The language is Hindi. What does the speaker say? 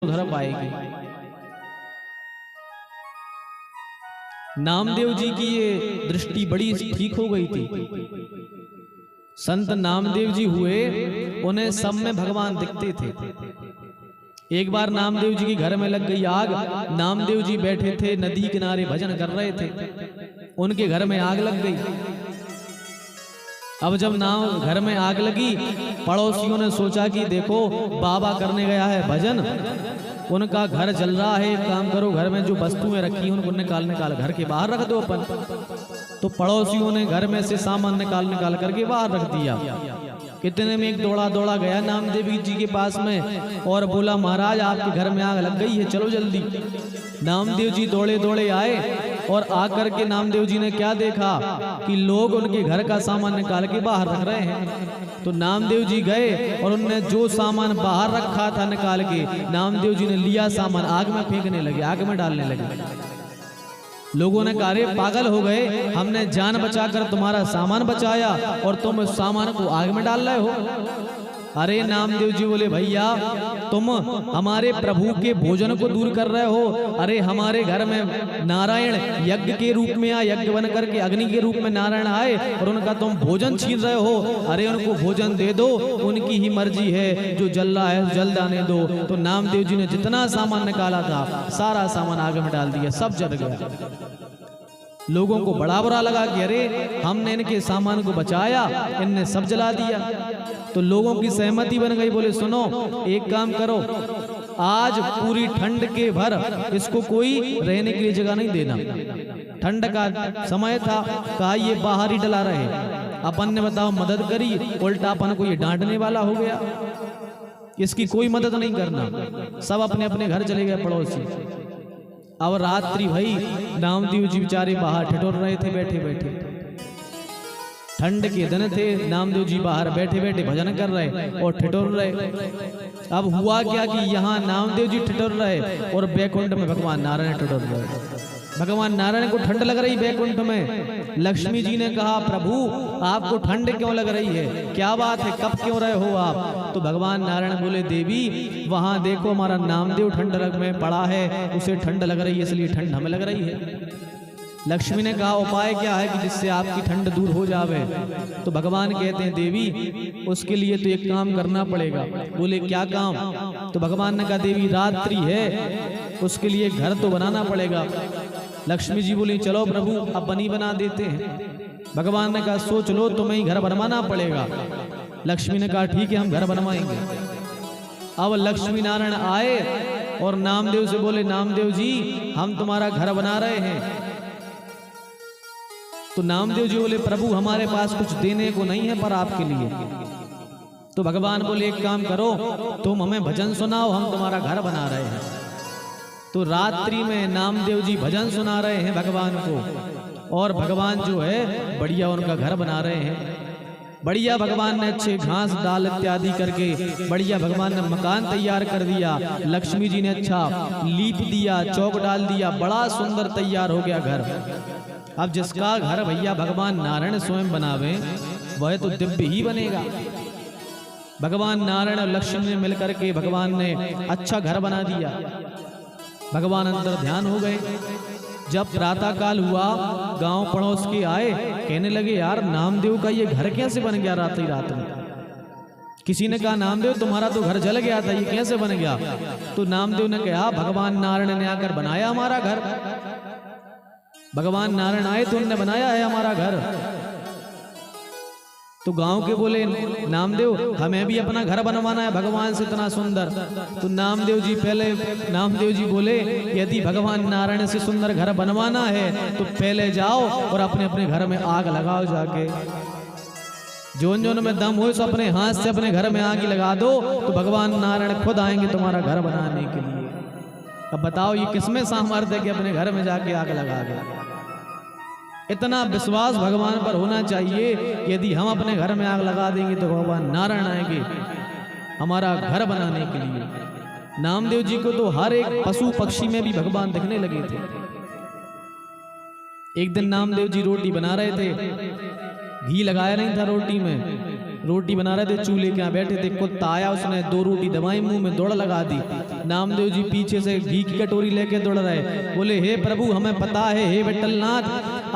उधर पाएगी। नामदेव जी की ये दृष्टि बड़ी ठीक हो गई थी। संत नामदेव जी हुए, उन्हें सब में भगवान दिखते थे। एक बार नामदेव जी के घर में लग गई आग। नामदेव जी बैठे थे नदी किनारे, भजन कर रहे थे, उनके घर में आग लग गई। अब जब नाम घर में आग लगी, पड़ोसियों ने सोचा कि देखो बाबा करने गया है भजन, उनका घर जल रहा है, एक काम करो घर में जो वस्तुएं रखी उनको निकाल घर के बाहर रख दो अपन। तो पड़ोसियों ने घर में से सामान निकाल करके बाहर रख दिया। इतने में एक दौड़ा गया नामदेव जी के पास में और बोला, महाराज आपके घर में आग लग गई है, चलो जल्दी। नामदेव जी दौड़े आए और आकर के नामदेव जी ने क्या देखा कि लोग उनके घर का सामान निकाल के बाहर रख रहे हैं। तो नामदेव जी गए और उनने जो सामान बाहर रखा था निकाल के, नामदेव जी ने लिया सामान आग में फेंकने लगे, आग में डालने लगे। लोगों ने कहा, अरे पागल हो गए, हमने जान बचाकर तुम्हारा सामान बचाया और तुम उस सामान को आग में डाल रहे हो। अरे नामदेव जी बोले, भैया तुम हमारे प्रभु के भोजन को दूर कर रहे हो। अरे हमारे घर में नारायण यज्ञ के रूप में आए, यज्ञ बन करके अग्नि के रूप में नारायण आए और उनका तुम भोजन छीन रहे हो। अरे उनको भोजन दे दो, उनकी ही मर्जी है, जो जल रहा है जल जाने दो। तो नामदेव जी ने जितना सामान निकाला था सारा सामान आग में डाल दिया, सब जल गया। लोगों को बड़ा बुरा लगा कि अरे हमने इनके सामान को बचाया, इनने सब जला दिया। तो लोगों की सहमति बन गई, बोले सुनो एक काम करो, आज पूरी ठंड के भर इसको कोई रहने के लिए जगह नहीं देना। ठंड का समय था, कहा ये बाहर ही डला रहे। अपन ने बताओ मदद करी, उल्टा अपन को ये डांटने वाला हो गया। इसकी कोई मदद नहीं करना, सब अपने अपने घर चले गए पड़ोसी। अब रात्रि भई, नामदेव जी बेचारे बाहर ठिठुर रहे थे बैठे बैठे। ठंड के दिन थे, नामदेव जी बाहर बैठे बैठे भजन कर रहे और ठिठुर रहे। अब हुआ क्या कि यहाँ नामदेव जी ठिठुर रहे और बैकुंठ में भगवान नारायण ठिठुर रहे। भगवान नारायण को ठंड लग रही बैकुंठ में। लक्ष्मी जी ने कहा, प्रभु आपको ठंड क्यों लग रही है, क्या बात है, कब क्यों रहे हो आप? तो भगवान नारायण बोले, देवी वहां देखो हमारा नामदेव ठंड में पड़ा है, उसे ठंड लग रही है, इसलिए ठंड हमें लग रही है। लक्ष्मी ने कहा, उपाय क्या है कि जिससे आपकी ठंड दूर हो जावे? तो भगवान कहते हैं, देवी उसके लिए तो एक काम करना पड़ेगा। बोले क्या काम? तो भगवान ने कहा, देवी रात्रि है, उसके लिए घर तो बनाना पड़ेगा। लक्ष्मी जी बोली, चलो प्रभु अब बनी बना देते हैं। भगवान ने कहा, सोच लो तुम्हें ही घर बनवाना पड़ेगा। लक्ष्मी ने कहा, ठीक है हम घर बनवाएंगे। अब लक्ष्मी नारायण आए और नामदेव से बोले, नामदेव जी हम तुम्हारा घर बना रहे हैं। तो नामदेव जी बोले, प्रभु हमारे पास कुछ देने को नहीं है पर आपके लिए। तो भगवान बोले, एक काम करो, तुम हमें भजन सुनाओ, हम तुम्हारा घर बना रहे हैं। तो रात्रि में नामदेव जी भजन सुना रहे हैं भगवान को और भगवान जो है बढ़िया उनका घर बना रहे हैं। बढ़िया भगवान ने अच्छे घास डाल इत्यादि करके बढ़िया भगवान ने मकान तैयार कर दिया। लक्ष्मी जी ने अच्छा लीप दिया, चौक डाल दिया, बड़ा सुंदर तैयार हो गया घर। अब जिसका घर भैया भगवान नारायण स्वयं बनावे वह तो दिव्य ही बनेगा। भगवान नारायण और लक्ष्मी ने मिलकर के भगवान ने अच्छा घर बना दिया। भगवान अंदर ध्यान हो गए। जब प्रातः काल हुआ, गांव पड़ोस के आए, कहने लगे, यार नामदेव का ये घर कैसे बन गया रात ही रात में? किसी ने कहा, नामदेव तुम्हारा तो घर जल गया था, ये कैसे बन गया? तो नामदेव ने कहा, भगवान नारायण ने आकर बनाया हमारा घर। भगवान नारायण आए तो उन्होंने बनाया है हमारा घर। तो गांव के बोले, नामदेव हमें भी अपना घर बनवाना है भगवान से इतना सुंदर। तो नामदेव जी बोले, यदि भगवान नारायण से सुंदर घर बनवाना है तो पहले जाओ और अपने अपने घर में आग लगाओ जाके। जोन में दम हो सो अपने हाथ से अपने घर में आग लगा दो, तो भगवान नारायण खुद आएंगे तुम्हारा घर बनाने के लिए। अब बताओ ये किसमें सामर्थ्य है कि अपने घर में जाके आग लगा दे? इतना विश्वास भगवान पर होना चाहिए। यदि हम अपने घर में आग लगा देंगे तो भगवान नारायण आएंगे हमारा घर बनाने के लिए। नामदेव जी को तो हर एक पशु पक्षी में भी भगवान दिखने लगे थे। एक दिन नामदेव जी रोटी बना रहे थे, घी लगाया नहीं था रोटी में। रोटी बना रहे थे, चूल्हे के यहाँ बैठे थे, कुत्ता आया, उसने 2 रोटी दबाई, मुंह में दौड़ लगा दी। नामदेव जी पीछे से घी की कटोरी लेके दौड़ रहे, बोले हे प्रभु हमें पता है, हे विठलनाथ